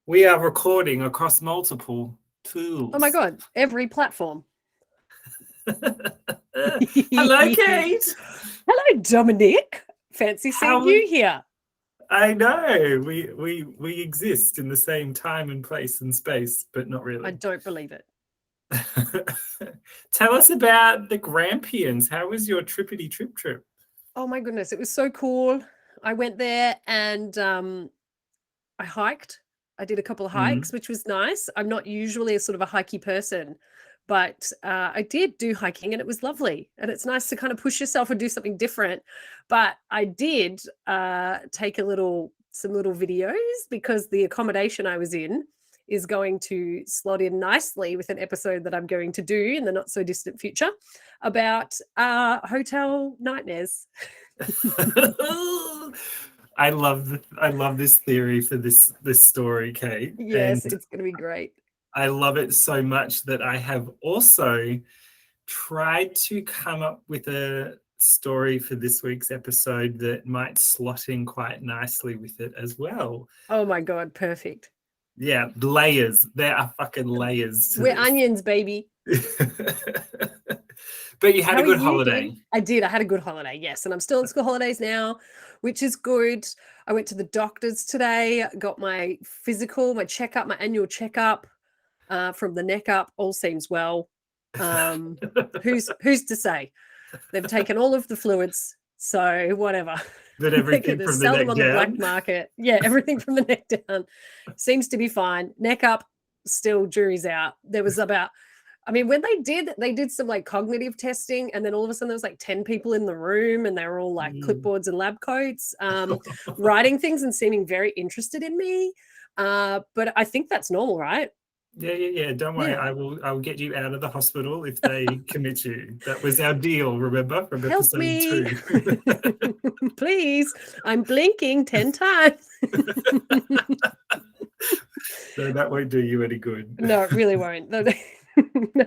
We are recording across multiple tools. Oh my God, every platform. Hello, Kate. Hello, Dominic. Fancy seeing you here. I know. We exist in the same time and place and space, but not really. I don't believe it. Tell us about the Grampians. How was your trippity trip? Oh my goodness, it was so cool. I went there and I hiked. I did a couple of hikes, which was nice. I'm not usually a sort of a hikey person, but I did do hiking and it was lovely. And it's nice to kind of push yourself and do something different. But I did take some little videos because the accommodation I was in is going to slot in nicely with an episode that I'm going to do in the not so distant future about hotel nightmares. I love this theory for this story, Kate. Yes, and it's going to be great. I love it so much that I have also tried to come up with a story for this week's episode that might slot in quite nicely with it as well. Oh my God, perfect. Yeah, layers. There are fucking layers. We're onions, baby. But you had a good holiday. I did. I had a good holiday, yes. And I'm still on school holidays now, which is good. I went to the doctor's today, got my physical, my checkup, my annual checkup from the neck up. All seems well. Who's to say? They've taken all of the fluids, so whatever. But everything from the neck down? On the black market. Yeah, everything from the neck down seems to be fine. Neck up, still jury's out. There was when they did some like cognitive testing, and then all of a sudden there was like 10 people in the room and they were all like clipboards and lab coats, writing things and seeming very interested in me. But I think that's normal, right? Yeah. Don't worry. Yeah. I will get you out of the hospital if they commit you. That was our deal, remember? From Help episode me. 2. Please. I'm blinking 10 times. No, that won't do you any good. No, it really won't. They'll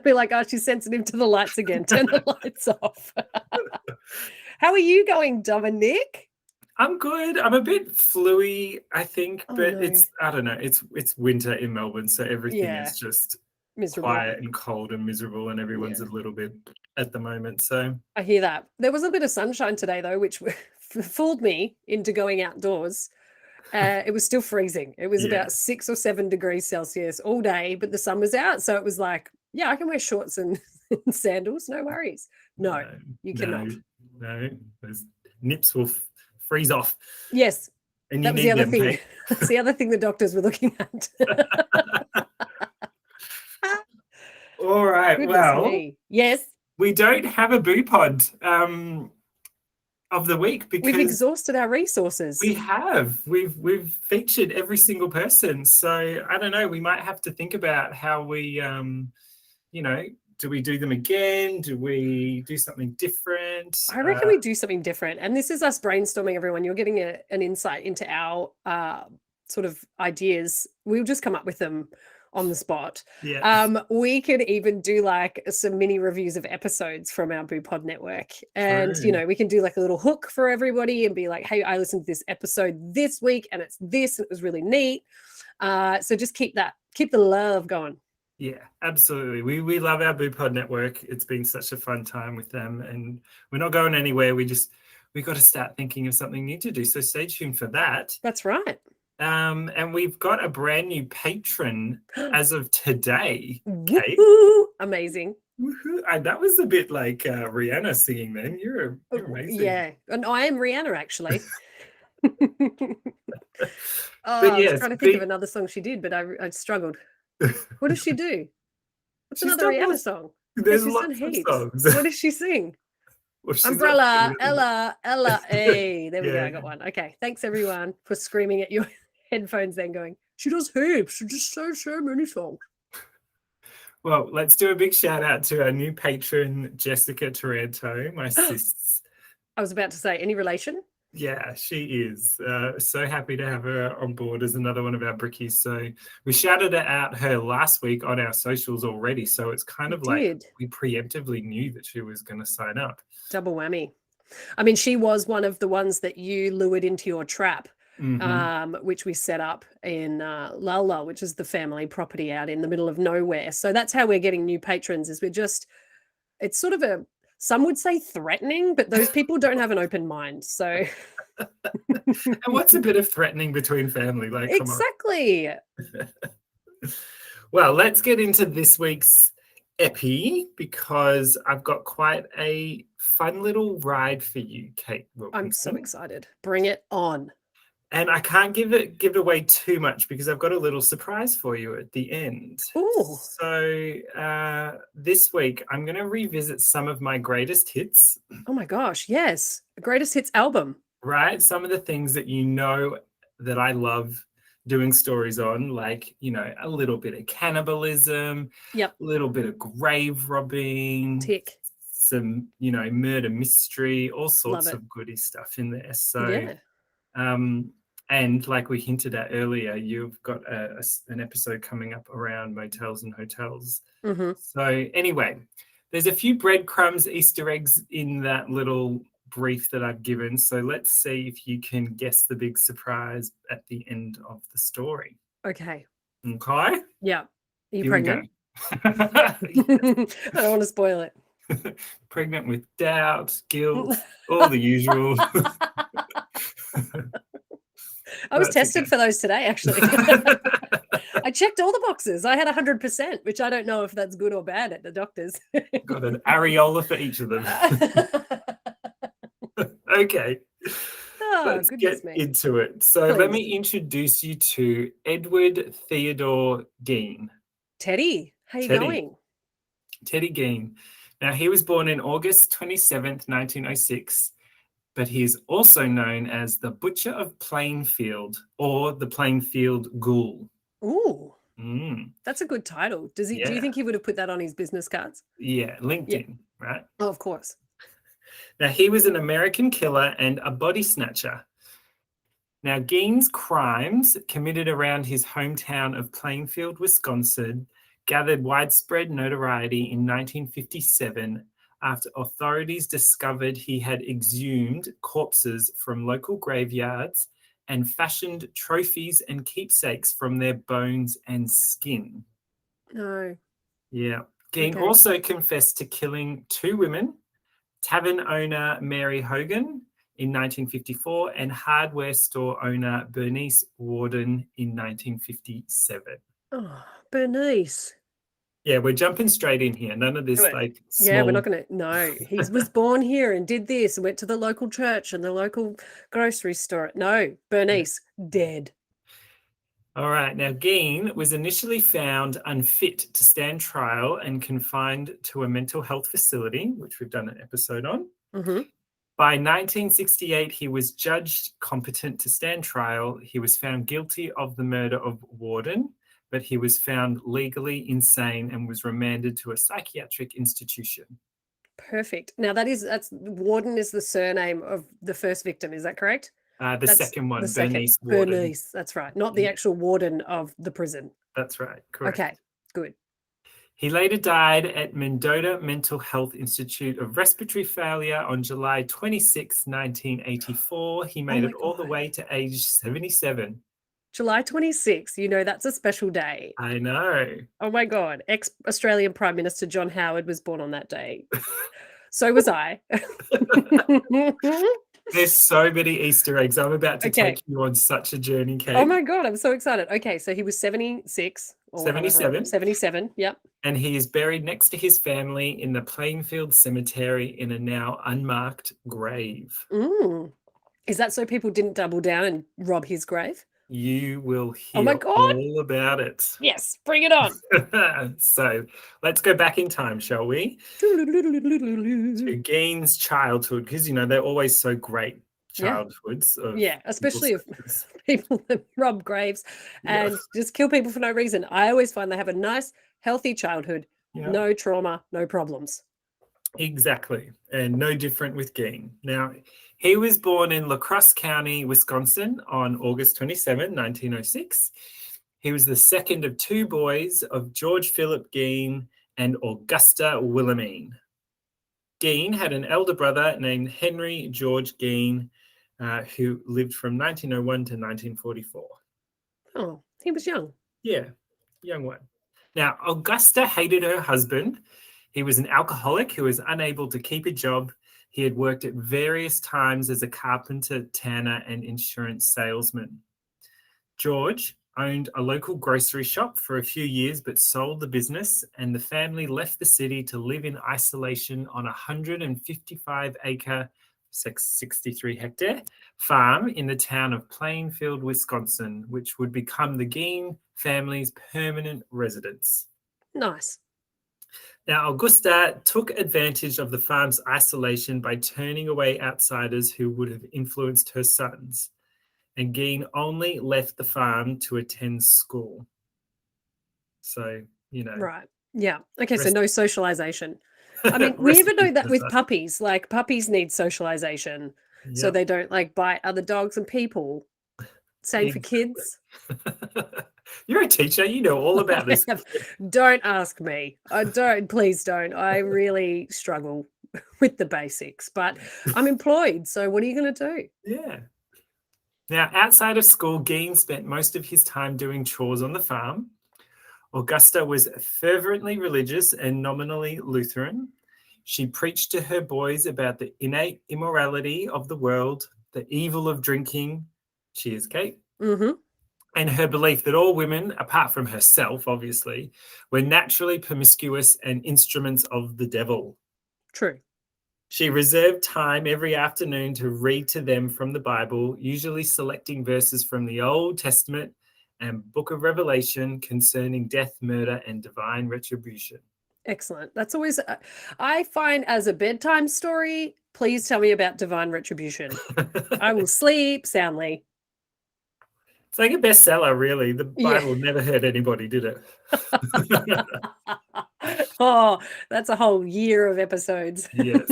be like, oh, she's sensitive to the lights again. Turn the lights off. How are you going, Dominic? I'm good. I'm a bit fluey, I think, but I don't know. It's winter in Melbourne, so everything is just miserable. Quiet and cold and miserable, and everyone's a little bit at the moment. So I hear that. There was a bit of sunshine today, though, which fooled me into going outdoors. It was still freezing. It was about 6 or 7 degrees Celsius all day, but the sun was out, so it was like, I can wear shorts and sandals, no worries. No, you cannot. No, those nips will freeze off. Yes, and that was the other thing. Kate. That's the other thing the doctors were looking at. All right. Goodness me. Yes, we don't have a boo pod of the week because we've exhausted our resources. We have. We've featured every single person. So I don't know. We might have to think about how we, do we do them again? Do we do something different? I reckon we do something different. And this is us brainstorming, everyone. You're getting an insight into our sort of ideas. We'll just come up with them on the spot. Yeah. We could even do like some mini reviews of episodes from our Boo Pod network. And, we can do like a little hook for everybody and be like, hey, I listened to this episode this week and it's this, and it was really neat. So just keep the love going. Yeah, absolutely. We love our Boo Pod network. It's been such a fun time with them, and we're not going anywhere. We got to start thinking of something new to do. So stay tuned for that. That's right. And we've got a brand new patron as of today, Kate. Amazing. Woo-hoo. That was a bit like Rihanna singing then. You're amazing. Yeah, and I am Rihanna, actually. I was trying to think of another song she did, but I struggled. What does she do? What's another Rihanna song? There's lots of songs. What does she sing? Well, Umbrella, Ella. Hey, there we go. I got one. Okay. Thanks, everyone, for screaming at your headphones then going, she does heaps. She just so many songs. Well, let's do a big shout out to our new patron, Jessica Taranto, my sis. I was about to say, any relation? Yeah, she is. So happy to have her on board as another one of our brickies. So we shouted out her last week on our socials already. So it's kind of like we preemptively knew that she was going to sign up. Double whammy. I mean, she was one of the ones that you lured into your trap which we set up in Lulla, which is the family property out in the middle of nowhere. So that's how we're getting new patrons, is it's sort of some would say threatening, but those people don't have an open mind. So And what's a bit of threatening between family? Like, exactly. Come on. Well, let's get into this week's epi, because I've got quite a fun little ride for you, Kate Wilkinson. I'm so excited. Bring it on. And I can't give away too much because I've got a little surprise for you at the end. Ooh. So this week, I'm going to revisit some of my greatest hits. Oh my gosh, yes. A greatest hits album. Right? Some of the things that you know that I love doing stories on, like, you know, a little bit of cannibalism, Yep. a little bit of grave robbing, Tick. some, you know, murder mystery, all sorts Love it. of goody stuff in there. So, yeah. And like we hinted at earlier, you've got an episode coming up around motels and hotels. Mm-hmm. So anyway, there's a few breadcrumbs, Easter eggs in that little brief that I've given. So let's see if you can guess the big surprise at the end of the story. Okay. Okay? Yeah. Are you Here pregnant? We go. I don't want to spoil it. Pregnant with doubt, guilt, all the usual. I was tested for those today, actually. I checked all the boxes. I had 100%, which I don't know if that's good or bad at the doctors. Got an areola for each of them. Okay. Let's get into it. So let me introduce you to Edward Theodore Gein. Teddy, how you going? Teddy Gein. Now, he was born in August 27th, 1906, but he is also known as the Butcher of Plainfield, or the Plainfield Ghoul. Ooh, that's a good title. Do you think he would have put that on his business cards? Yeah, LinkedIn, right? Oh, of course. Now, he was an American killer and a body snatcher. Now, Gein's crimes, committed around his hometown of Plainfield, Wisconsin, gathered widespread notoriety in 1957 after authorities discovered he had exhumed corpses from local graveyards and fashioned trophies and keepsakes from their bones and skin. No. Yeah. Gein also confessed to killing 2 women, tavern owner Mary Hogan in 1954 and hardware store owner Bernice Warden in 1957. Oh, Bernice. Yeah, we're jumping straight in here. None of this like small... Yeah, we're not going to... No, he was born here and did this and went to the local church and the local grocery store. No, Bernice, dead. All right. Now, Gein was initially found unfit to stand trial and confined to a mental health facility, which we've done an episode on. Mm-hmm. By 1968, he was judged competent to stand trial. He was found guilty of the murder of Warden, but he was found legally insane and was remanded to a psychiatric institution. Perfect. Now, that's Warden is the surname of the first victim. Is that correct? That's second one, Bernice Warden. Bernice, that's right. Not the actual warden of the prison. That's right, correct. Okay, good. He later died at Mendota Mental Health Institute of respiratory failure on July 26, 1984. He made it all the way to age 77. July 26, that's a special day. I know. Oh my God. Ex-Australian Prime Minister John Howard was born on that day. So was I. There's so many Easter eggs. I'm about to take you on such a journey, Kate. Oh my God, I'm so excited. Okay, so he was 76. 77. 77, yep. And he is buried next to his family in the Plainfield Cemetery in a now unmarked grave. Is that so people didn't double down and rob his grave? You will hear all about it. Yes, bring it on. So let's go back in time, shall we? To Gein's childhood, because, they're always so great childhoods. Especially of people that rob graves and just kill people for no reason. I always find they have a nice, healthy childhood. Yeah. No trauma, no problems. Exactly. And no different with Gein. Now, he was born in La Crosse County, Wisconsin on August 27, 1906. He was the second of 2 boys of George Philip Gein and Augusta Wilhelmine. Gein had an elder brother named Henry George Gein, who lived from 1901 to 1944. Oh, he was young. Yeah, young one. Now, Augusta hated her husband. He was an alcoholic who was unable to keep a job. He had worked at various times as a carpenter, tanner, and insurance salesman. George owned a local grocery shop for a few years but sold the business, and the family left the city to live in isolation on a 155-acre, 63-hectare farm in the town of Plainfield, Wisconsin, which would become the Gein family's permanent residence. Nice. Now, Augusta took advantage of the farm's isolation by turning away outsiders who would have influenced her sons, and Gein only left the farm to attend school. So, Right. Yeah. Okay, so Rest- no socialization. I mean, we even know that with puppies. Like, puppies need socialization so Yep. they don't, like, bite other dogs and people. Same for kids. You're a teacher. You know all about this. Don't ask me. Please don't. I really struggle with the basics, but I'm employed. So what are you going to do? Yeah. Now, outside of school, Gein spent most of his time doing chores on the farm. Augusta was fervently religious and nominally Lutheran. She preached to her boys about the innate immorality of the world, the evil of drinking, cheers, Kate, and her belief that all women, apart from herself, obviously, were naturally promiscuous and instruments of the devil. True. She reserved time every afternoon to read to them from the Bible, usually selecting verses from the Old Testament and Book of Revelation concerning death, murder, and divine retribution. Excellent. That's always, I find, as a bedtime story, please tell me about divine retribution. I will sleep soundly. It's like a bestseller, really. The Bible never hurt anybody, did it? Oh, that's a whole year of episodes. Yes.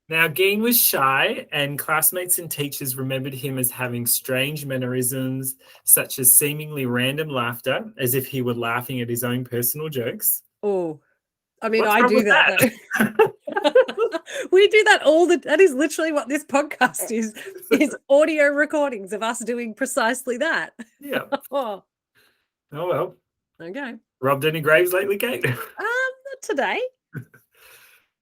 Now, Gein was shy, and classmates and teachers remembered him as having strange mannerisms, such as seemingly random laughter, as if he were laughing at his own personal jokes. Oh, I mean, What's I wrong do with that though. We do that that is literally what this podcast is audio recordings of us doing precisely that. Yeah. Oh well. Okay. Robbed any graves lately, Kate? Not today.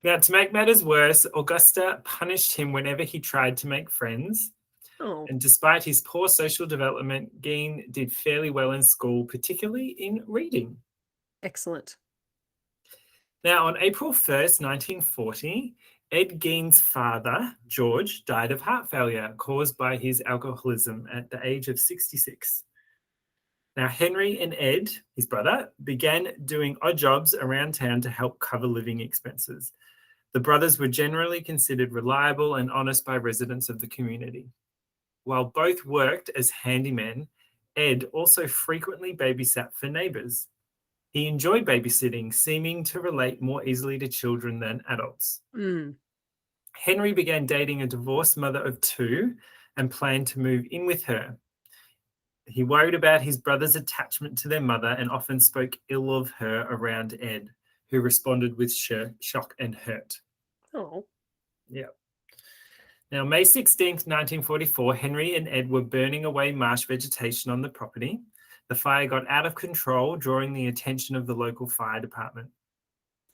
Now, to make matters worse, Augusta punished him whenever he tried to make friends. Oh. And despite his poor social development, Gein did fairly well in school, particularly in reading. Excellent. Now, on April 1st, 1940, Ed Gein's father, George, died of heart failure caused by his alcoholism at the age of 66. Now, Henry and Ed, his brother, began doing odd jobs around town to help cover living expenses. The brothers were generally considered reliable and honest by residents of the community. While both worked as handymen, Ed also frequently babysat for neighbours. He enjoyed babysitting, seeming to relate more easily to children than adults. Henry began dating a divorced mother of two and planned to move in with her. He worried about his brother's attachment to their mother and often spoke ill of her around Ed, who responded with shock and hurt. Oh. Yeah. Now, May 16th, 1944, Henry and Ed were burning away marsh vegetation on the property. The fire got out of control, drawing the attention of the local fire department.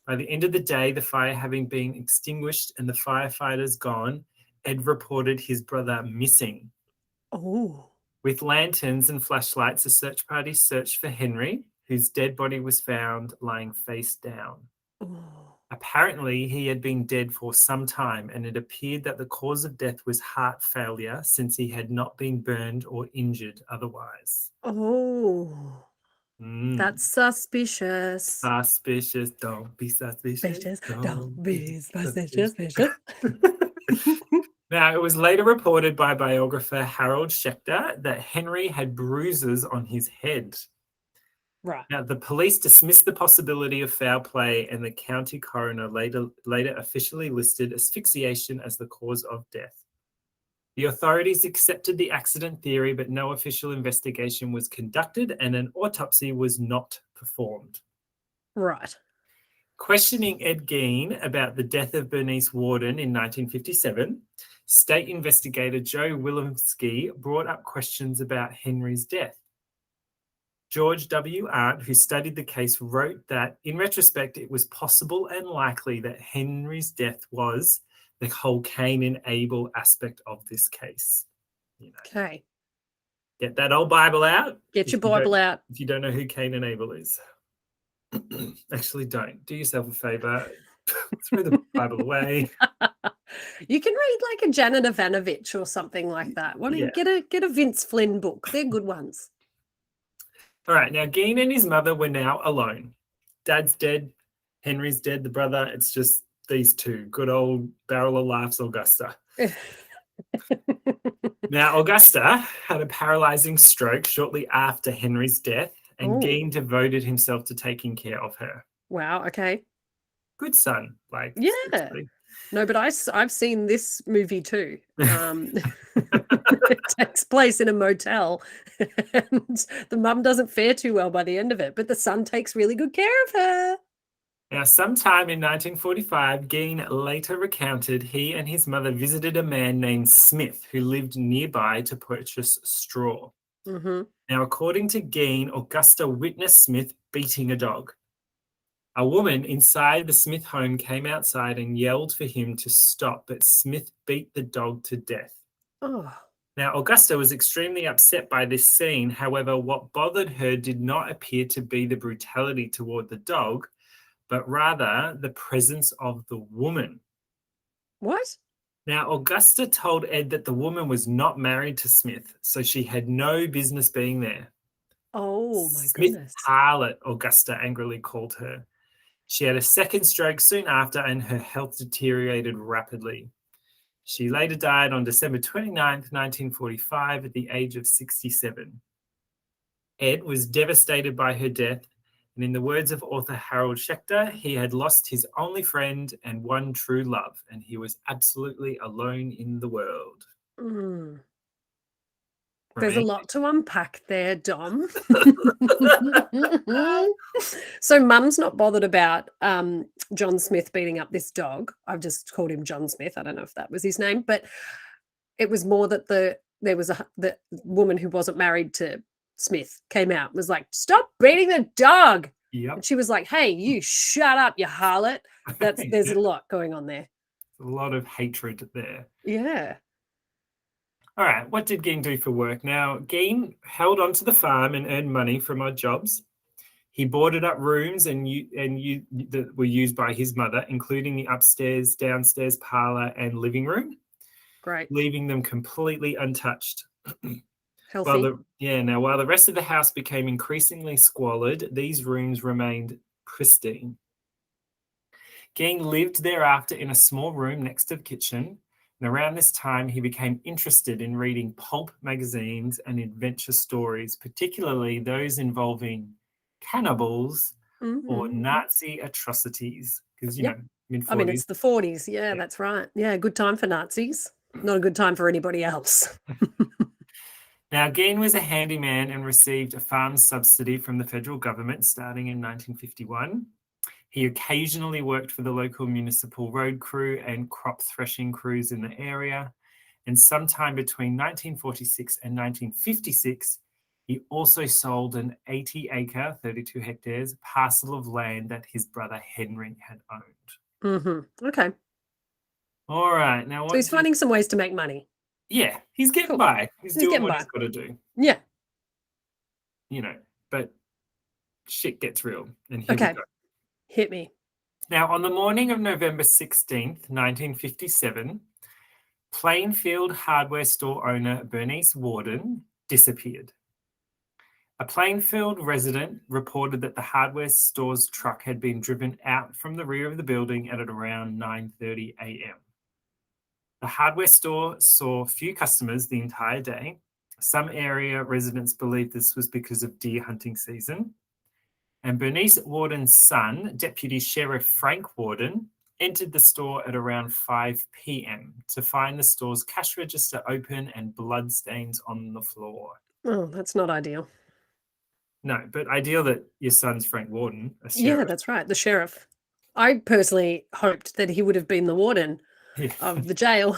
By the end of the day, the fire having been extinguished and the firefighters gone, Ed reported his brother missing. Oh. With lanterns and flashlights, a search party searched for Henry, whose dead body was found lying face down. Oh. Apparently, he had been dead for some time, and it appeared that the cause of death was heart failure, since he had not been burned or injured otherwise. Oh. That's suspicious. Suspicious. Don't be suspicious. Don't be suspicious. Now, it was later reported by biographer Harold Schechter that Henry had bruises on his head. Right. Now, the police dismissed the possibility of foul play, and the county coroner later officially listed asphyxiation as the cause of death. The authorities accepted the accident theory, but no official investigation was conducted and an autopsy was not performed. Right. Questioning Ed Gein about the death of Bernice Worden in 1957, State investigator Joe Willemski brought up questions about Henry's death. George W. Arndt, who studied the case, wrote that, in retrospect, it was possible and likely that Henry's death was the whole Cain and Abel aspect of this case. Okay. Get that old Bible out. Get your Bible out. If you don't know who Cain and Abel is. Actually, don't. Do yourself a favor. Throw the Bible away. You can read like a Janet Ivanovic or something like that. Why don't you get a Vince Flynn book? They're good ones. All right, now Geen and his mother were now alone. Dad's dead, Henry's dead, the brother. It's just these two. Good old barrel of laughs, Augusta. Now, Augusta had a paralyzing stroke shortly after Henry's death, and Geen devoted himself to taking care of her. Wow, okay. Good son. Yeah. Seriously. No, but I've seen this movie too. It takes place in a motel, and the mum doesn't fare too well by the end of it, but the son takes really good care of her. Now, sometime in 1945, Geen later recounted he and his mother visited a man named Smith who lived nearby to purchase straw. Mm-hmm. Now, according to Geen, Augusta witnessed Smith beating a dog. A woman inside the Smith home came outside and yelled for him to stop, but Smith beat the dog to death. Oh. Now, Augusta was extremely upset by this scene. However, what bothered her did not appear to be the brutality toward the dog, but rather the presence of the woman. What? Now, Augusta told Ed that the woman was not married to Smith, so she had no business being there. Oh, my Smith goodness. harlot, Augusta angrily called her. She had a second stroke soon after, and her health deteriorated rapidly. She later died on December 29th, 1945, at the age of 67. Ed was devastated by her death, and in the words of author Harold Schechter, he had lost his only friend and one true love, and he was absolutely alone in the world. Mm. There's a lot to unpack there, Dom. So mum's not bothered about John Smith beating up this dog. I've just called him John Smith. I don't know if that was his name, but it was more that the woman who wasn't married to Smith came out and was like, "Stop beating the dog." Yep. And she was like, "Hey, you shut up, you harlot." There's a lot going on there. A lot of hatred there. Yeah. All right, what did Geen do for work? Now, Geen held on to the farm and earned money from odd jobs. He boarded up rooms that were used by his mother, including the upstairs, downstairs parlor, and living room. Great. Leaving them completely untouched. Healthy. While the rest of the house became increasingly squalid, these rooms remained pristine. Geen lived thereafter in a small room next to the kitchen. And around this time, he became interested in reading pulp magazines and adventure stories, particularly those involving cannibals or Nazi atrocities. Because, mid-40s. I mean, it's the 40s. Yeah, that's right. Yeah, good time for Nazis. Not a good time for anybody else. Now, Geen was a handyman and received a farm subsidy from the federal government starting in 1951. He occasionally worked for the local municipal road crew and crop threshing crews in the area. And sometime between 1946 and 1956, he also sold an 80-acre, 32 hectares, parcel of land that his brother Henry had owned. Mm-hmm. Okay. All right. Now, so he's finding some ways to make money. Yeah, he's getting by. He's doing what he's got to do. Yeah. But shit gets real. And here we go. Hit me. Now, on the morning of November 16th, 1957, Plainfield hardware store owner Bernice Warden disappeared. A Plainfield resident reported that the hardware store's truck had been driven out from the rear of the building at around 9:30 a.m. The hardware store saw few customers the entire day. Some area residents believe this was because of deer hunting season. And Bernice Warden's son, Deputy Sheriff Frank Warden, entered the store at around 5 p.m. to find the store's cash register open and blood stains on the floor. Oh, that's not ideal. No, but ideal that your son's Frank Warden, a sheriff. Yeah, that's right, the sheriff. I personally hoped that he would have been the warden of the jail.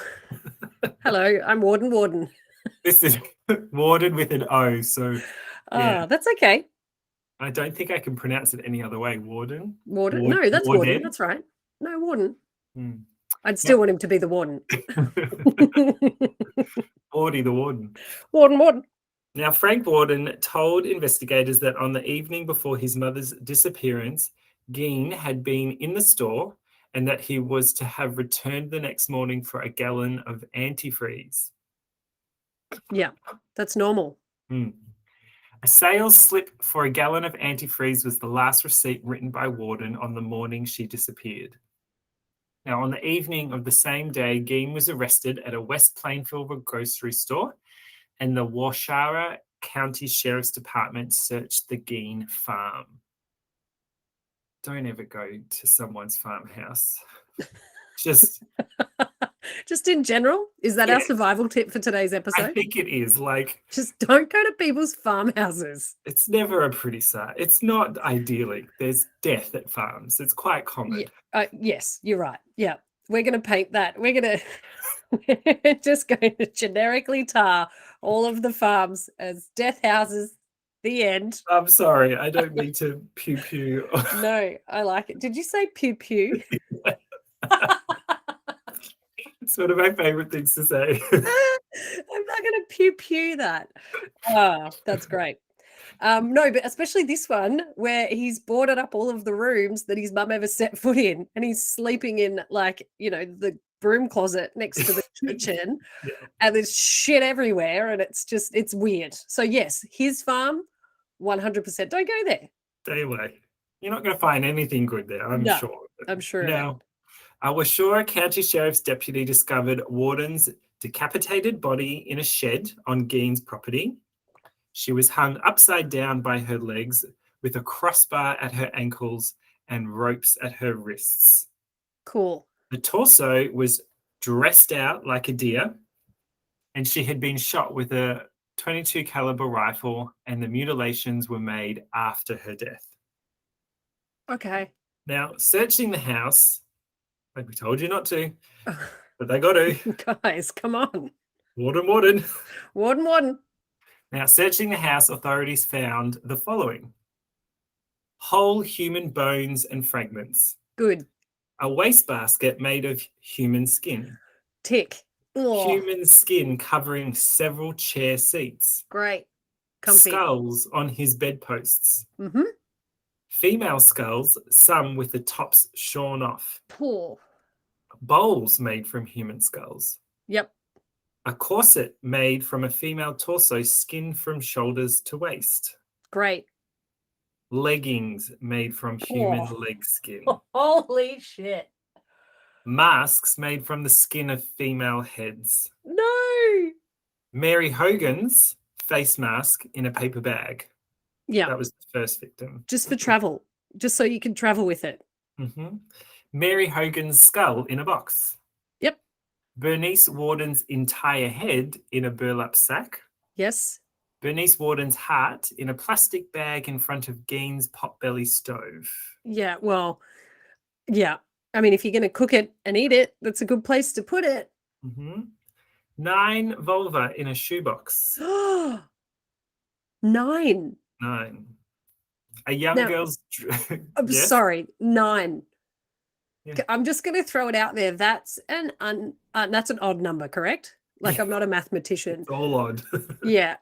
Hello, I'm Warden. This is Warden with an O. So, yeah, That's okay. I don't think I can pronounce it any other way. Warden? Warden? No, that's Warden. That's right. No, Warden. I'd still want him to be the Warden. Wardy the Warden. Warden. Now, Frank Warden told investigators that on the evening before his mother's disappearance, Geen had been in the store and that he was to have returned the next morning for a gallon of antifreeze. Yeah, that's normal. A sales slip for a gallon of antifreeze was the last receipt written by Warden on the morning she disappeared. Now, on the evening of the same day, Geen was arrested at a West Plainfield grocery store, and the Warshara County Sheriff's Department searched the Geen farm. Don't ever go to someone's farmhouse. Just in general, is that our survival tip for today's episode? I think it is. Just don't go to people's farmhouses. It's never a pretty sight. It's not idyllic. There's death at farms. It's quite common. Yes, you're right. Yeah, we're going to paint that. We're just going to generically tar all of the farms as death houses. The end. I'm sorry. I don't mean to pew. No, I like it. Did you say pew? It's one of my favorite things to say. I'm not going to pew that. Oh, that's great. No, but especially this one where he's boarded up all of the rooms that his mum ever set foot in, and he's sleeping in the broom closet next to the kitchen, and there's shit everywhere, and it's weird. So yes, his farm, 100%. Don't go there. Stay away. You're not going to find anything good there, I'm sure. I'm sure. Now, a Warshara County Sheriff's deputy discovered Warden's decapitated body in a shed on Geen's property. She was hung upside down by her legs with a crossbar at her ankles and ropes at her wrists. Cool. The torso was dressed out like a deer, and she had been shot with a .22 caliber rifle, and the mutilations were made after her death. Okay. Now, searching the house, like we told you not to, but they got to. Guys, come on. Warden. Warden. Now, searching the house, authorities found the following: whole human bones and fragments. Good. A wastebasket made of human skin. Tick. Ugh. Human skin covering several chair seats. Great. Comfy. Skulls on his bedposts. Mm-hmm. Female skulls, some with the tops shorn off. Poor. Bowls made from human skulls. Yep. A corset made from a female torso, skin from shoulders to waist. Great. Leggings made from human leg skin. Holy shit. Masks made from the skin of female heads. No. Mary Hogan's face mask in a paper bag. Yeah. That was the first victim. Just for travel. Just so you can travel with it. Mm-hmm. Mary Hogan's skull in a box. Yep. Bernice Warden's entire head in a burlap sack. Yes. Bernice Warden's heart in a plastic bag in front of Geen's potbelly stove. Yeah, well, yeah. I mean, if you're going to cook it and eat it, that's a good place to put it. Mm-hmm. 9 vulva in a shoebox. 9. 9. A young girl's... I'm yes? sorry, 9. Yeah. I'm just going to throw it out there. That's an odd number, correct? Like, I'm not a mathematician. It's all odd. Yeah.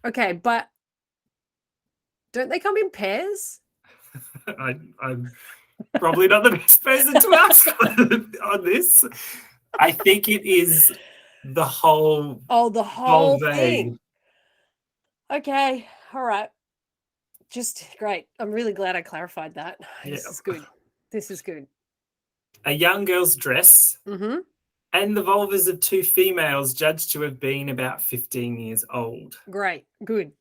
Okay, but don't they come in pairs? I'm probably not the best person to ask on this. I think it is the whole... Oh, the whole vulvae. thing. Okay, all right. Just great. I'm really glad I clarified that. This is good. This is good. A young girl's dress and the vulvas of 2 females judged to have been about 15 years old. Great. Good.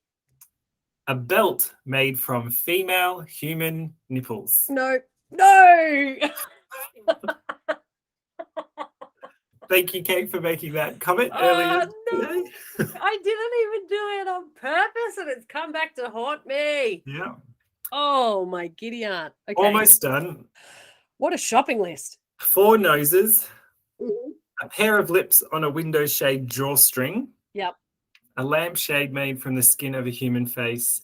A belt made from female human nipples. No. Thank you, Kate, for making that comment earlier today. I didn't even do it on purpose, and it's come back to haunt me. Yeah. Oh, my giddy aunt. Okay. Almost done. What a shopping list. 4 noses, Mhm. a pair of lips on a window-shade drawstring, Yep. a lampshade made from the skin of a human face,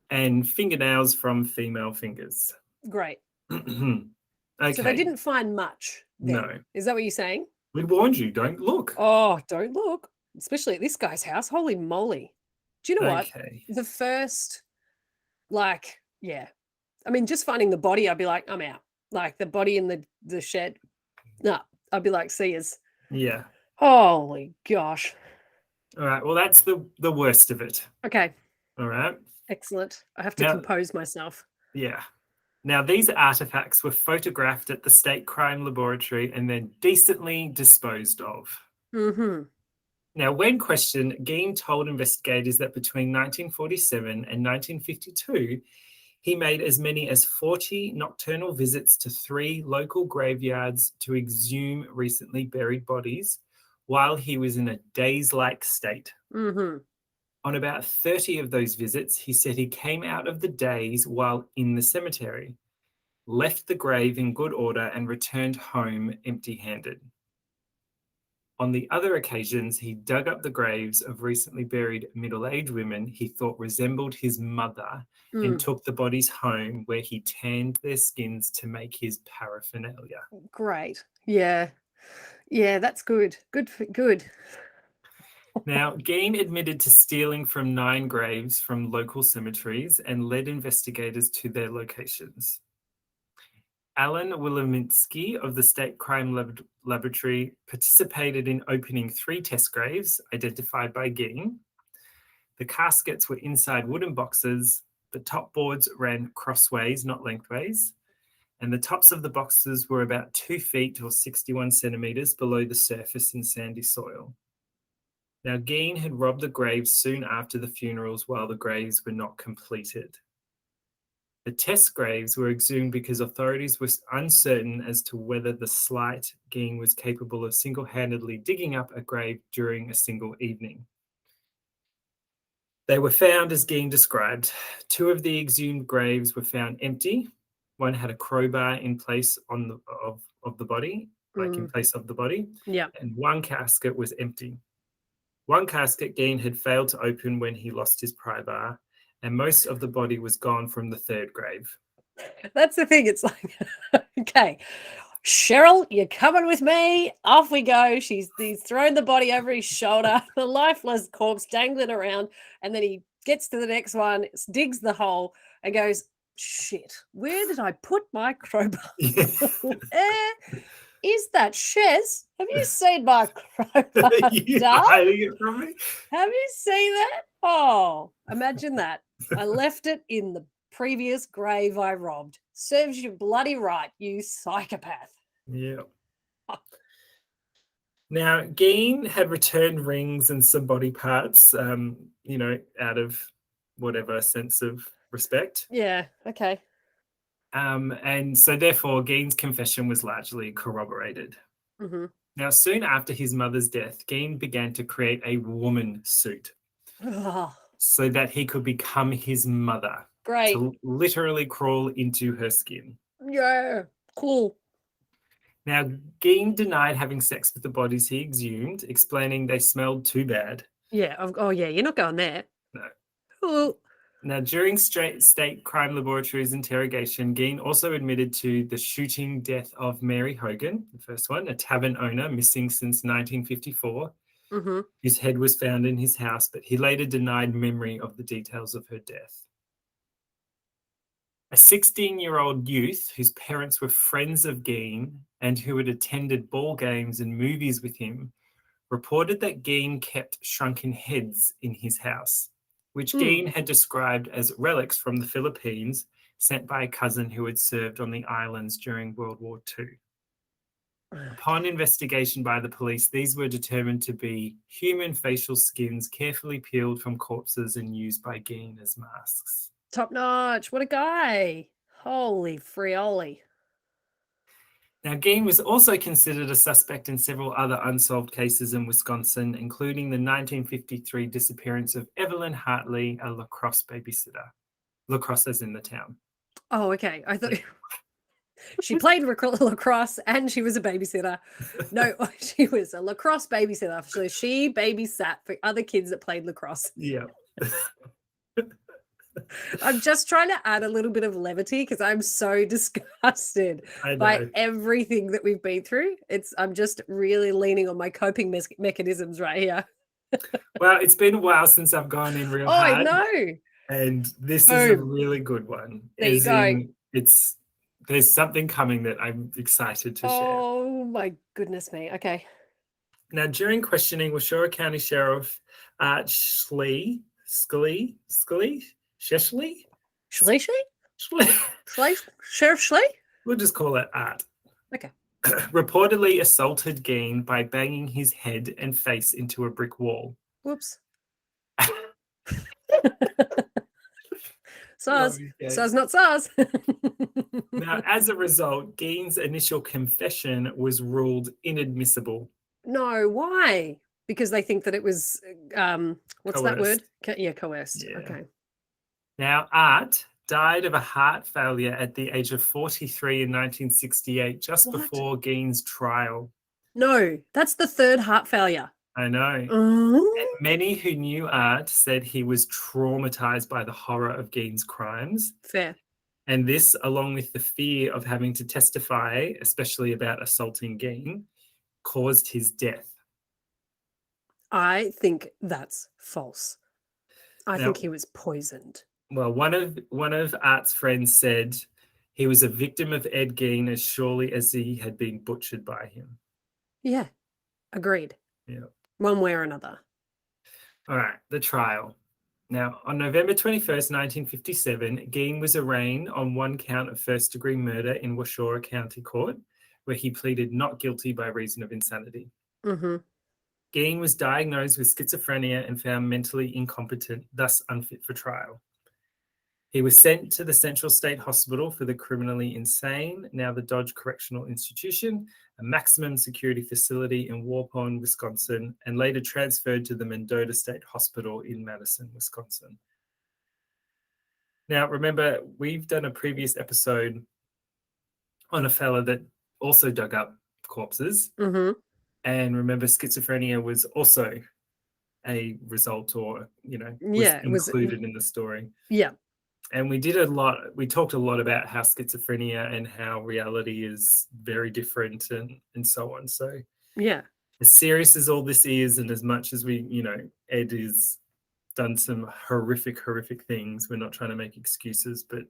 and fingernails from female fingers. Great. So they Okay, didn't find much then. no. Is that what you're saying? We warned you, don't look. Oh, don't look. Especially at this guy's house. Holy moly. Do you know what? Okay. The first, like, yeah. I mean, just finding the body, I'd be like, I'm out. Like the body in the shed. No, I'd be like, see us. Yeah. Holy gosh. All right. Well, that's the worst of it. Okay. All right. Excellent. I have to Now, compose myself. yeah. Now, these artifacts were photographed at the State Crime Laboratory and then decently disposed of. Mm-hmm. Now, when questioned, Geen told investigators that between 1947 and 1952, he made as many as 40 nocturnal visits to 3 local graveyards to exhume recently buried bodies while he was in a daze-like state. Mm-hmm. On about 30 of those visits, he said he came out of the daze while in the cemetery, left the grave in good order, and returned home empty-handed. On the other occasions, he dug up the graves of recently buried middle-aged women he thought resembled his mother and Mm. took the bodies home where he tanned their skins to make his paraphernalia. Great. Yeah. Yeah, that's good. Good. Now, Geen admitted to stealing from 9 graves from local cemeteries and led investigators to their locations. Alan Wilominski of the State Crime Laboratory participated in opening 3 test graves identified by Geen. The caskets were inside wooden boxes. The top boards ran crossways, not lengthways, and the tops of the boxes were about 2 feet or 61 centimeters below the surface in sandy soil. Now, Geen had robbed the graves soon after the funerals while the graves were not completed. The test graves were exhumed because authorities were uncertain as to whether the slight Geen was capable of single-handedly digging up a grave during a single evening. They were found as Geen described. 2 of the exhumed graves were found empty. One had a crowbar in place of the body, like in place of the body, Yeah. and 1 casket was empty. 1 casket Geen had failed to open when he lost his pry bar, and most of the body was gone from the 3rd grave. That's the thing. It's like, okay, Cheryl, you're coming with me. Off we go. He's thrown the body over his shoulder, the lifeless corpse dangling around, and then he gets to the next one, digs the hole, and goes, shit, where did I put my crowbar? Is that Shez? Have you seen my crowbar? You're Darling? hiding it from me? Have you seen that? Oh, imagine that. I left it in the previous grave I robbed. Serves you bloody right, you psychopath. Yeah. Now, Geen had returned rings and some body parts, out of whatever sense of respect. Yeah, okay. And so therefore, Geen's confession was largely corroborated. Mm-hmm. Now, soon after his mother's death, Geen began to create a woman suit so that he could become his mother. Great. To literally crawl into her skin. Yeah, cool. Now, Geen denied having sex with the bodies he exhumed, explaining they smelled too bad. Yeah. Oh, yeah. You're not going there. No. Cool. Now, during State Crime Laboratory's interrogation, Geen also admitted to the shooting death of Mary Hogan, the first one, a tavern owner missing since 1954, whose head was found in his house, but he later denied memory of the details of her death. A 16-year-old youth whose parents were friends of Geen and who had attended ball games and movies with him reported that Geen kept shrunken heads in his house, which Geen had described as relics from the Philippines sent by a cousin who had served on the islands during World War II. Upon investigation by the police, these were determined to be human facial skins carefully peeled from corpses and used by Geen as masks. Top notch. What a guy. Holy frioli. Now, Geen was also considered a suspect in several other unsolved cases in Wisconsin, including the 1953 disappearance of Evelyn Hartley, a lacrosse babysitter. Lacrosse as in the town. Oh, okay. I thought She played lacrosse and she was a babysitter. No, she was a lacrosse babysitter. So she babysat for other kids that played lacrosse. Yeah. I'm just trying to add a little bit of levity because I'm so disgusted I by know. everything that we've been through. I'm just really leaning on my coping mechanisms right here. Well, it's been a while since I've gone in real Oh, I hard, know. and this is a Boom. really good one. There you As go. in, there's something coming that I'm excited to share. Oh my goodness me. Okay. Now, during questioning, Washora County Sheriff Art Sheshley, Sheriff Schley? we'll just call it Art, Okay. reportedly assaulted Geen by banging his head and face into a brick wall. Whoops. SARS. SARS, not SARS. Now, as a result, Geen's initial confession was ruled inadmissible. No, why? Because they think that it was, what's that word? Coerced. Coerced. Yeah. Okay. Now, Art died of a heart failure at the age of 43 in 1968, just before Geen's trial. No, that's the third heart failure. I know. Oh. And many who knew Art said he was traumatized by the horror of Geen's crimes. Fair. And this, along with the fear of having to testify, especially about assaulting Geen, caused his death. I think that's false. I think he was poisoned. Well, one of Art's friends said he was a victim of Ed Gein as surely as he had been butchered by him. Yeah, agreed. Yeah. One way or another. All right, the trial. Now, on November 21st, 1957, Gein was arraigned on one count of first-degree murder in Washora County Court, where he pleaded not guilty by reason of insanity. Mm-hmm. Gein was diagnosed with schizophrenia and found mentally incompetent, thus unfit for trial. He was sent to the Central State Hospital for the Criminally Insane, now the Dodge Correctional Institution, a maximum security facility in Waupun, Wisconsin, and later transferred to the Mendota State Hospital in Madison, Wisconsin. Now, remember, we've done a previous episode on a fella that also dug up corpses. Mm-hmm. And remember, schizophrenia was also a result or, was included in the story. Yeah. And we talked a lot about how schizophrenia and how reality is very different and so on. So yeah, as serious as all this is, and as much as Ed has done some horrific things, we're not trying to make excuses, but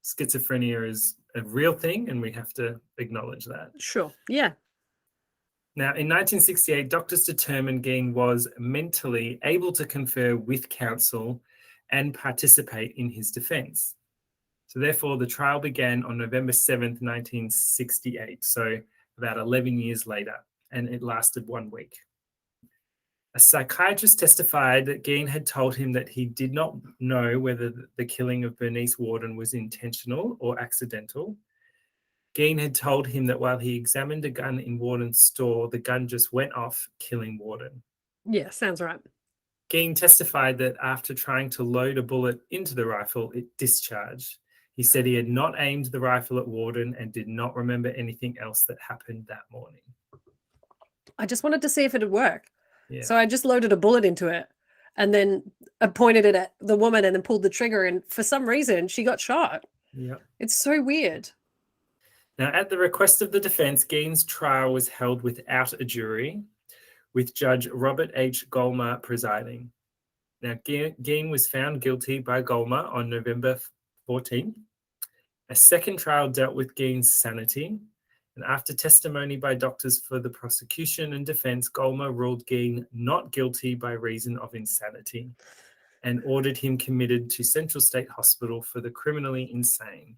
schizophrenia is a real thing and we have to acknowledge that. Sure. Yeah. Now, in 1968, doctors determined Gein was mentally able to confer with counsel and participate in his defense. So therefore, the trial began on November 7th, 1968, so about 11 years later, and it lasted 1 week. A psychiatrist testified that Gein had told him that he did not know whether the killing of Bernice Worden was intentional or accidental. Gein had told him that while he examined a gun in Warden's store, the gun just went off, killing Warden. Yeah, sounds right. Gein testified that after trying to load a bullet into the rifle, it discharged. He said he had not aimed the rifle at Warden and did not remember anything else that happened that morning. I just wanted to see if it would work. Yeah. So I just loaded a bullet into it and then I pointed it at the woman and then pulled the trigger, and for some reason she got shot. Yeah. It's so weird. Now, at the request of the defense, Gein's trial was held without a jury, with Judge Robert H. Golmer presiding. Now, Gein was found guilty by Golmer on November 14th. A second trial dealt with Gein's sanity, and after testimony by doctors for the prosecution and defense, Golmer ruled Gein not guilty by reason of insanity and ordered him committed to Central State Hospital for the criminally insane.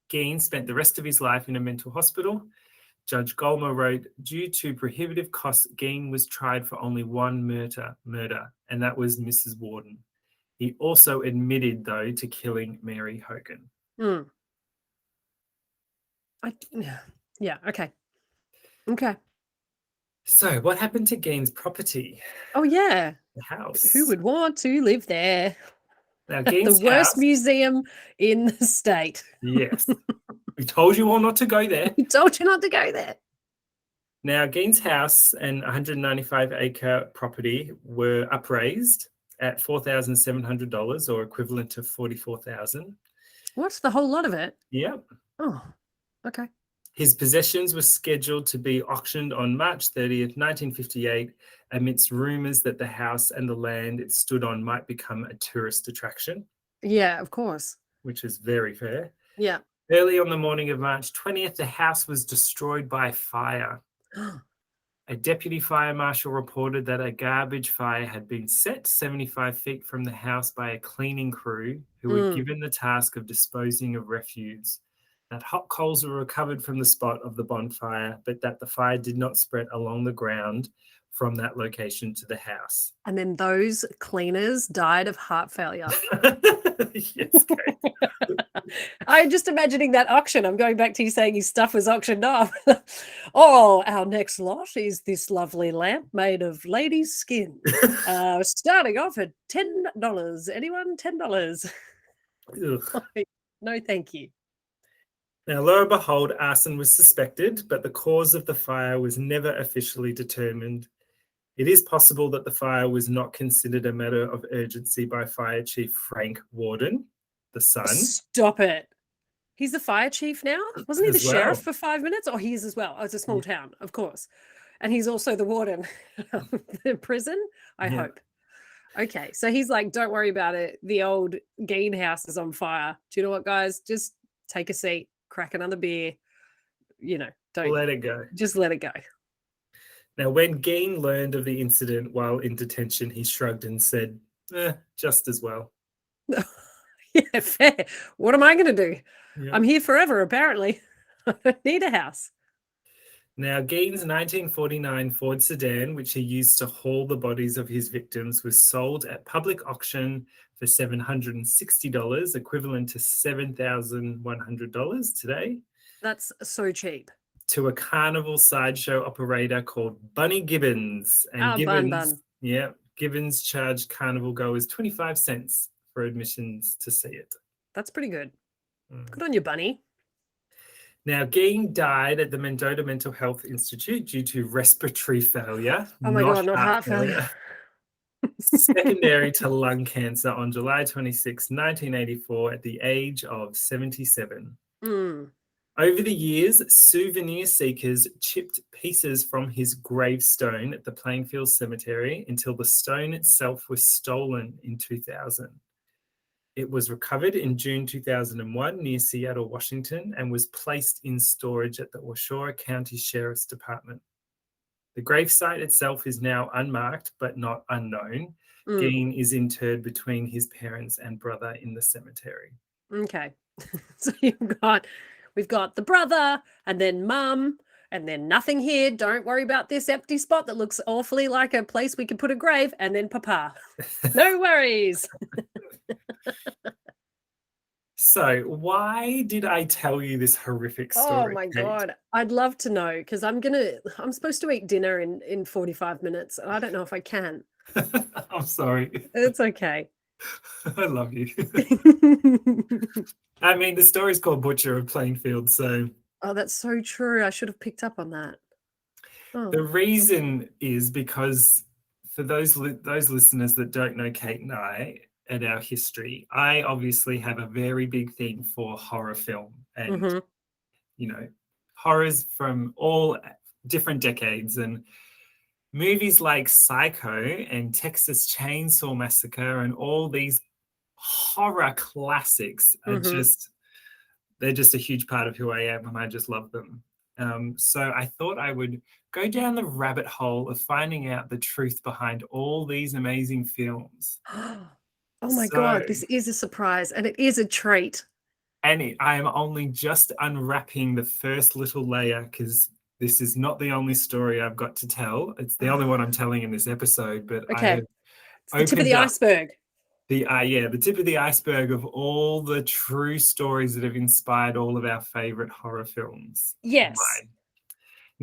Gein spent the rest of his life in a mental hospital. Judge Golmer wrote, due to prohibitive costs, Gein was tried for only one murder, and that was Mrs. Worden. He also admitted, though, to killing Mary Hogan. Yeah, okay. Okay. So what happened to Gein's property? Oh, yeah. The house. Who would want to live there? Now, The Gein's worst house. museum in the state. Yes. We told you all not to go there. We told you not to go there. Now, Gein's house and 195-acre property were upraised at $4,700 or equivalent to $44,000. What's the whole lot of it? Yep. Oh, okay. His possessions were scheduled to be auctioned on March 30th, 1958, amidst rumours that the house and the land it stood on might become a tourist attraction, Yeah, of course. which is very fair. Yeah. Early on the morning of March 20th, the house was destroyed by fire. A deputy fire marshal reported that a garbage fire had been set 75 feet from the house by a cleaning crew who were given the task of disposing of refuse. That hot coals were recovered from the spot of the bonfire, but that the fire did not spread along the ground from that location to the house. And then those cleaners died of heart failure. Yes, Kate. I'm just imagining that auction. I'm going back to you saying his stuff was auctioned off. Oh, our next lot is this lovely lamp made of ladies' skin. Starting off at $10. Anyone? $10. Ugh. No, thank you. Now, lo and behold, arson was suspected, but the cause of the fire was never officially determined. It is possible that the fire was not considered a matter of urgency by Fire Chief Frank Warden, the son. Stop it. He's the fire chief now? Wasn't he the As well. sheriff for 5 minutes? Oh, he is as well. Oh, it's a small town, of course. And he's also the warden of the prison, I hope. Okay, so he's like, don't worry about it. The old Gein house is on fire. Do you know what, guys? Just take a seat, crack another beer. You know, don't Let it go. just let it go. Now, when Gein learned of the incident while in detention, he shrugged and said, just as well. Yeah, fair. What am I going to do? Yeah. I'm here forever, apparently. I don't need a house. Now, Gein's 1949 Ford sedan, which he used to haul the bodies of his victims, was sold at public auction for $760, equivalent to $7,100 today, That's so cheap. to a carnival sideshow operator called Bunny Gibbons. And Bun. Yeah, Gibbons charged carnival goers 25 cents for admissions to see it. That's pretty good. Good on you, Bunny. Now, Gein died at the Mendota Mental Health Institute due to respiratory failure. Oh my God, not heart failure. Secondary to lung cancer on July 26, 1984, at the age of 77. Over the years, souvenir seekers chipped pieces from his gravestone at the Plainfield Cemetery until the stone itself was stolen in 2000. It was recovered in June 2001 near Seattle, Washington, and was placed in storage at the Washoe County Sheriff's Department. The gravesite itself is now unmarked but not unknown. Gein is interred between his parents and brother in the cemetery. Okay. So we've got the brother and then mum and then nothing here. Don't worry about this empty spot that looks awfully like a place we could put a grave, and then papa. No worries. So why did I tell you this horrific story? Oh my Kate? God. I'd love to know, because I'm supposed to eat dinner in 45 minutes. And I don't know if I can. I'm sorry. It's okay. I love you. I mean, the story's called Butcher of Plainfield, so... Oh, that's so true. I should have picked up on that. Oh. The reason is because for those listeners that don't know Kate and I and our history, I obviously have a very big thing for horror film and, you know, horrors from all different decades, and movies like Psycho and Texas Chainsaw Massacre and all these horror classics are they're just a huge part of who I am, and I just love them. So I thought I would go down the rabbit hole of finding out the truth behind all these amazing films. Oh my God, this is a surprise, and it is a treat. And I am only just unwrapping the first little layer, because this is not the only story I've got to tell. It's the only one I'm telling in this episode, but okay. It's the tip of the iceberg. The tip of the iceberg of all the true stories that have inspired all of our favorite horror films. Yes.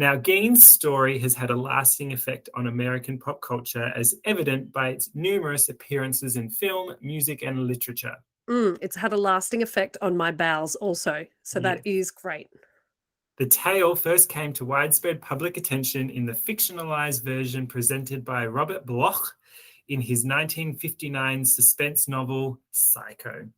Now, Gein's story has had a lasting effect on American pop culture, as evident by its numerous appearances in film, music, and literature. It's had a lasting effect on my bowels also. So that is great. The tale first came to widespread public attention in the fictionalized version presented by Robert Bloch in his 1959 suspense novel, Psycho.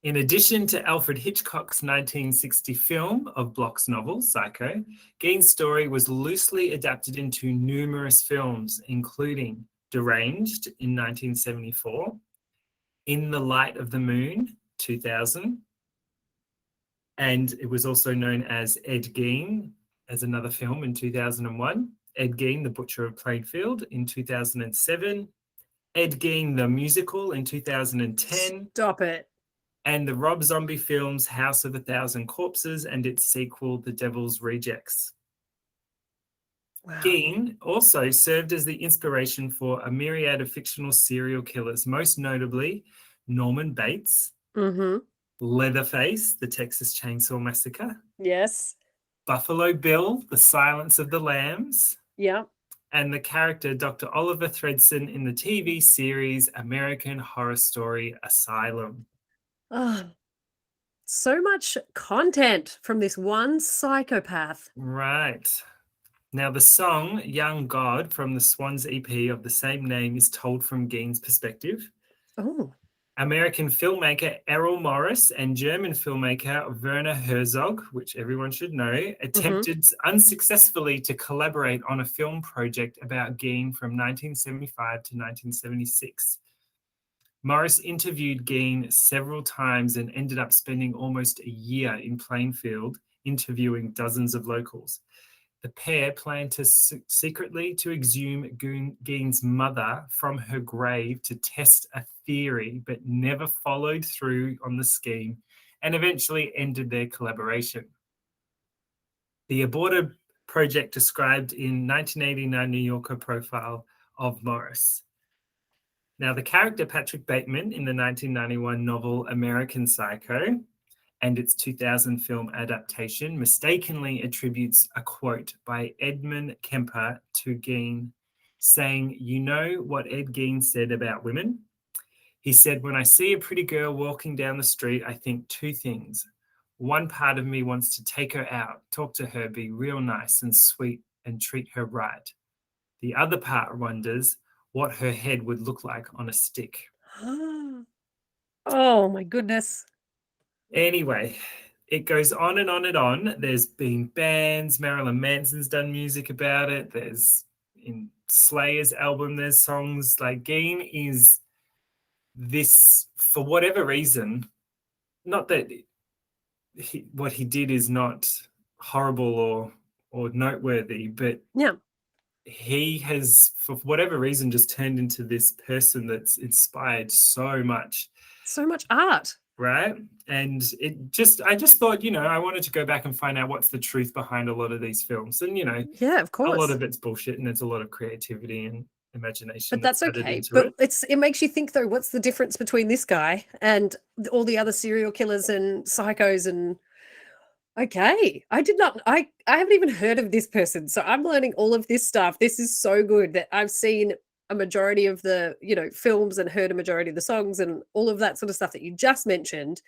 In addition to Alfred Hitchcock's 1960 film of Bloch's novel, Psycho, Gein's story was loosely adapted into numerous films, including Deranged in 1974, In the Light of the Moon, 2000, and it was also known as Ed Gein as another film in 2001, Ed Gein, The Butcher of Plainfield in 2007, Ed Gein, The Musical in 2010. Stop it. And the Rob Zombie films House of a Thousand Corpses and its sequel, The Devil's Rejects. Wow. Gein also served as the inspiration for a myriad of fictional serial killers, most notably Norman Bates, Leatherface, The Texas Chainsaw Massacre. Yes. Buffalo Bill, The Silence of the Lambs. Yeah. And the character Dr. Oliver Thredson in the TV series American Horror Story Asylum. Oh, so much content from this one psychopath. Right. Now, the song Young God from the Swans EP of the same name is told from Gein's perspective. Oh. American filmmaker Errol Morris and German filmmaker Werner Herzog, which everyone should know, attempted unsuccessfully to collaborate on a film project about Gein from 1975 to 1976. Morris interviewed Gein several times and ended up spending almost a year in Plainfield interviewing dozens of locals. The pair planned to secretly to exhume Gein's mother from her grave to test a theory, but never followed through on the scheme and eventually ended their collaboration. The aborted project described in 1989 New Yorker profile of Morris. Now, the character Patrick Bateman in the 1991 novel American Psycho and its 2000 film adaptation mistakenly attributes a quote by Edmund Kemper to Gein, saying, "You know what Ed Gein said about women? He said, when I see a pretty girl walking down the street, I think two things. One part of me wants to take her out, talk to her, be real nice and sweet and treat her right. The other part wonders what her head would look like on a stick." Oh my goodness. Anyway, it goes on and on and on. There's been bands, Marilyn Manson's done music about it. There's in Slayer's album, there's songs. Like, Gein is this, for whatever reason, not that what he did is not horrible or noteworthy, but yeah, he has, for whatever reason, just turned into this person that's inspired so much art, right? And I just thought, I wanted to go back and find out what's the truth behind a lot of these films. And yeah, of course, a lot of it's bullshit, and there's a lot of creativity and imagination, but that's okay. But it makes you think, though, what's the difference between this guy and all the other serial killers and psychos? And okay, I haven't even heard of this person, so I'm learning all of this stuff. This is so good that I've seen a majority of the films and heard a majority of the songs and all of that sort of stuff that you just mentioned,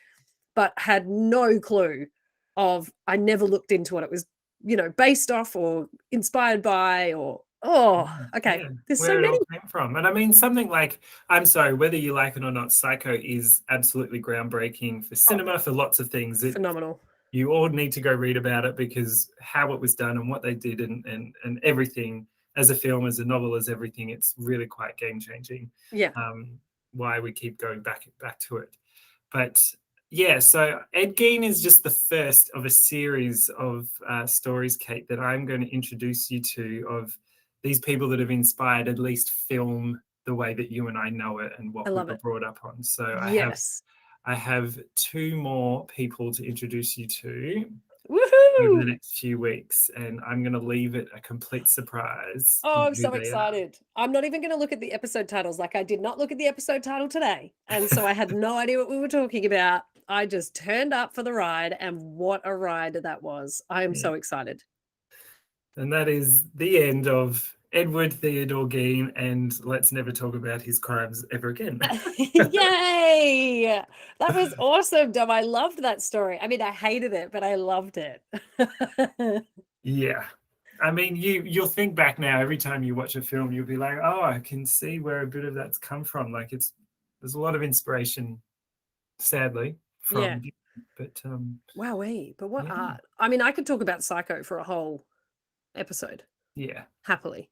but had no clue of. I never looked into what it was based off or inspired by, or okay, there's where so it many all came from. And I mean, something like, I'm sorry, whether you like it or not, Psycho is absolutely groundbreaking for cinema, for lots of things. Phenomenal. You all need to go read about it, because how it was done and what they did and everything, as a film, as a novel, as everything, it's really quite game-changing. Yeah. Why we keep going back to it. But yeah, so Ed Gein is just the first of a series of stories, Kate, that I'm going to introduce you to, of these people that have inspired at least film the way that you and I know it and what we were brought up on. So yes. I have two more people to introduce you to over the next few weeks, and I'm going to leave it a complete surprise. Oh, I'm so excited. I'm not even going to look at the episode titles. Like, I did not look at the episode title today, and so I had no idea what we were talking about. I just turned up for the ride, and what a ride that was. I am so excited. And that is the end of Edward Theodore Gein, and let's never talk about his crimes ever again. Yay! That was awesome, Dom. I loved that story. I mean, I hated it, but I loved it. Yeah. I mean, you'll think back now, every time you watch a film, you'll be like, oh, I can see where a bit of that's come from. Like there's a lot of inspiration, sadly, from but Wowee. But what yeah. art? I mean, I could talk about Psycho for a whole episode. Yeah. Happily.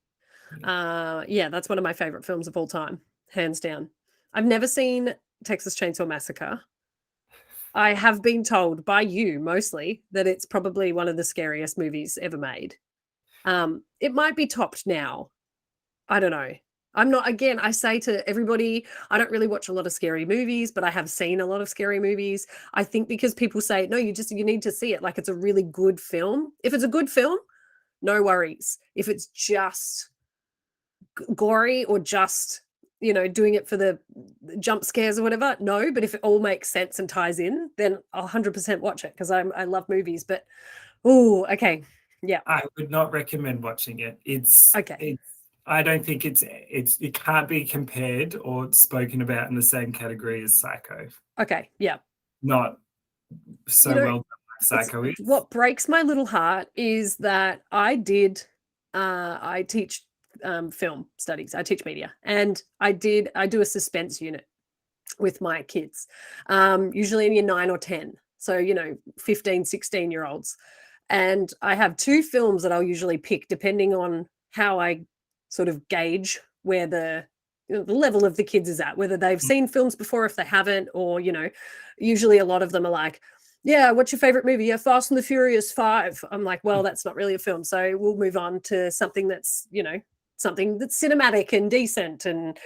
Yeah, that's one of my favorite films of all time, hands down. I've never seen Texas Chainsaw Massacre. I have been told by you mostly that it's probably one of the scariest movies ever made. It might be topped now. I don't know. I'm not, again, I say to everybody, I don't really watch a lot of scary movies, but I have seen a lot of scary movies. I think because people say, no, you need to see it. Like it's a really good film. If it's a good film, no worries. If it's just gory or just, doing it for the jump scares or whatever, no. But if it all makes sense and ties in, then I'll 100% watch it because I love movies. But, okay. Yeah. I would not recommend watching it. Okay. I don't think it can't be compared or spoken about in the same category as Psycho. Okay. Yeah. Not so well done like Psycho is. What breaks my little heart is that I teach film studies. I teach media, and I do a suspense unit with my kids, usually in year 9 or 10. So, 15, 16-year-olds. And I have 2 films that I'll usually pick depending on how I sort of gauge where the level of the kids is at, whether they've seen films before, if they haven't, or, usually a lot of them are like, yeah, what's your favorite movie? Yeah, Fast and the Furious 5. I'm like, well, that's not really a film. So we'll move on to something that's, something that's cinematic and decent. And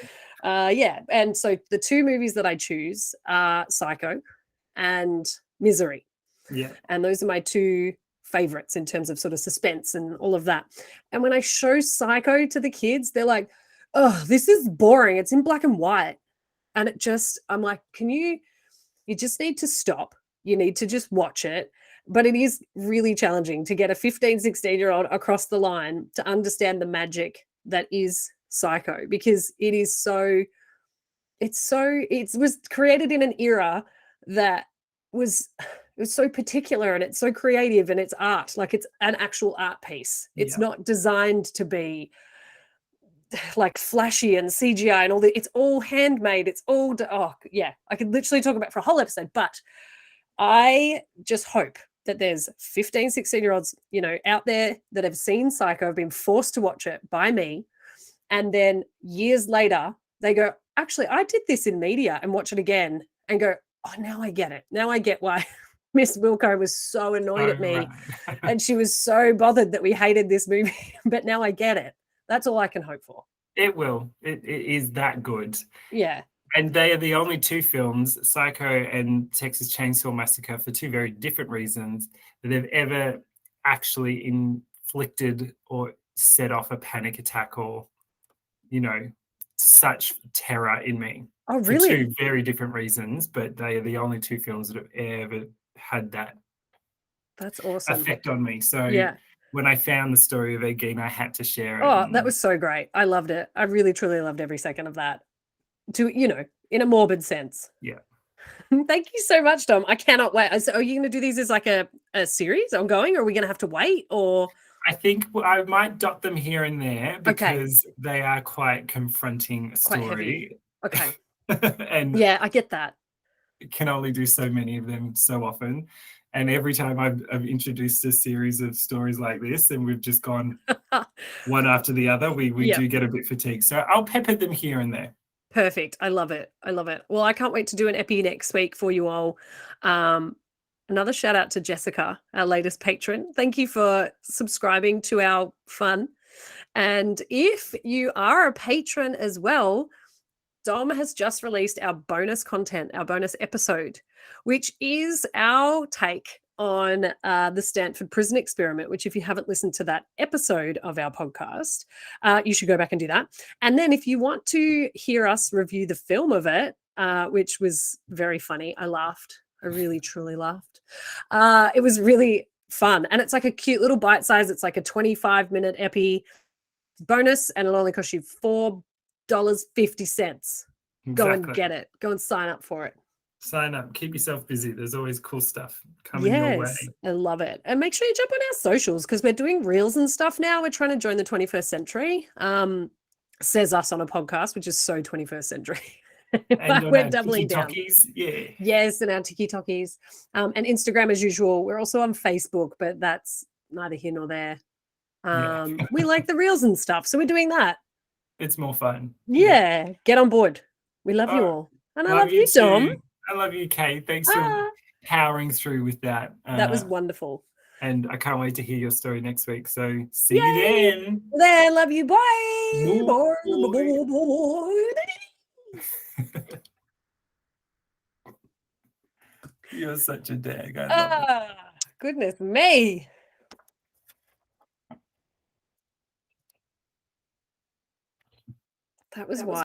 and so the 2 movies that I choose are Psycho and Misery. Yeah. And those are my 2 favorites in terms of sort of suspense and all of that. And when I show Psycho to the kids, they're like, oh, this is boring. It's in black and white. And I'm like, you just need to stop. You need to just watch it. But it is really challenging to get a 15, 16-year-old across the line to understand the magic that is Psycho, because it was created in an era that was so particular, and it's so creative, and it's art, like it's an actual art piece. It's not designed to be like flashy and CGI and all that. It's all handmade. It's all I could literally talk about it for a whole episode. But I just hope that there's 15, 16-year-olds, out there that have seen Psycho, have been forced to watch it by me, and then years later they go, actually, I did this in media, and watch it again and go, oh, now I get it. Now I get why Miss Wilco was so annoyed at me and she was so bothered that we hated this movie. But now I get it. That's all I can hope for. It will. It is that good. Yeah. And they are the only 2 films, Psycho and Texas Chainsaw Massacre, for 2 very different reasons, that they've ever actually inflicted or set off a panic attack or, such terror in me. Oh, really? For 2 very different reasons, but they are the only 2 films that have ever had that effect on me. So when I found the story of Ed Gein, I had to share it. Oh, that was so great. I loved it. I really, truly loved every second of that. In a morbid sense. Yeah. Thank you so much, Dom. I cannot wait. So are you going to do these as like a series ongoing, or are we going to have to wait? Or I think I might dot them here and there because they are quite confronting a story. Okay. And yeah, I get that. Can only do so many of them so often. And every time I've introduced a series of stories like this and we've just gone one after the other, we do get a bit fatigued. So I'll pepper them here and there. Perfect. I love it. I love it. Well, I can't wait to do an epi next week for you all. Another shout out to Jessica, our latest patron. Thank you for subscribing to our fun. And if you are a patron as well, Dom has just released our bonus content, our bonus episode, which is our take on the Stanford Prison Experiment, which if you haven't listened to that episode of our podcast, you should go back and do that. And then if you want to hear us review the film of it, which was very funny, I laughed. I really, truly laughed. It was really fun. And it's like a cute little bite size. It's like a 25-minute epi bonus, and it'll only cost you $4.50. Go and get it. Go and sign up for it. Sign up. Keep yourself busy. There's always cool stuff coming your way. I love it. And make sure you jump on our socials, because we're doing reels and stuff now. We're trying to join the 21st century. Says us on a podcast, which is so 21st century. And we're doubling down. Yeah. Yes, and our TikTokies. And Instagram as usual. We're also on Facebook, but that's neither here nor there. We like the reels and stuff, so we're doing that. It's more fun. Yeah. Get on board. We love you all. And I love you, Dom. I love you, Kate. Thanks for powering through with that. That was wonderful. And I can't wait to hear your story next week. So see you then. Then love you. Bye. You're such a dag. I love it. Goodness me. That was wild.